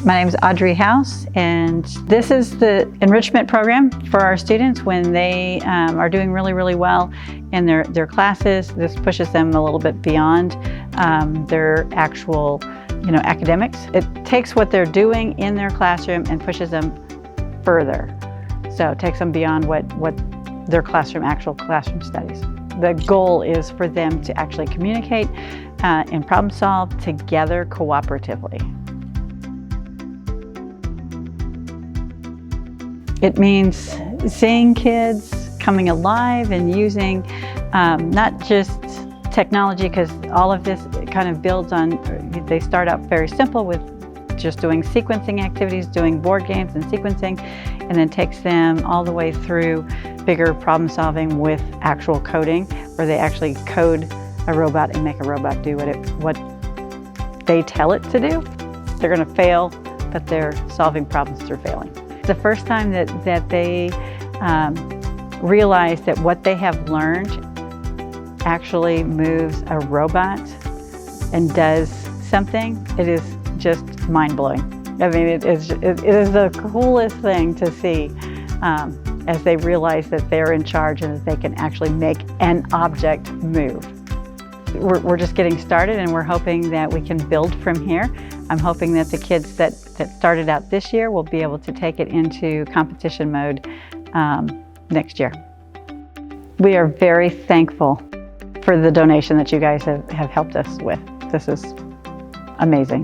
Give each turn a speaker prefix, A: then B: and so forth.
A: My name is Audrey House, and this is the enrichment program for our students when they are doing really well in their classes. This pushes them a little bit beyond their actual academics. It takes what they're doing in their classroom and pushes them further. So it takes them beyond what their actual classroom studies. The goal is for them to actually communicate and problem solve together cooperatively. It means seeing kids coming alive and using not just technology, because all of this kind of builds on, they start out very simple with just doing sequencing activities, doing board games and sequencing, and then takes them all the way through bigger problem solving with actual coding, where they actually code a robot and make a robot do what they tell it to do. They're going to fail, but they're solving problems through failing. It's the first time that they realize that what they have learned actually moves a robot and does something. It is just mind-blowing. I mean, it is the coolest thing to see as they realize that they're in charge and that they can actually make an object move. We're just getting started, and we're hoping that we can build from here. I'm hoping that the kids that started out this year will be able to take it into competition mode next year. We are very thankful for the donation that you guys have helped us with. This is amazing.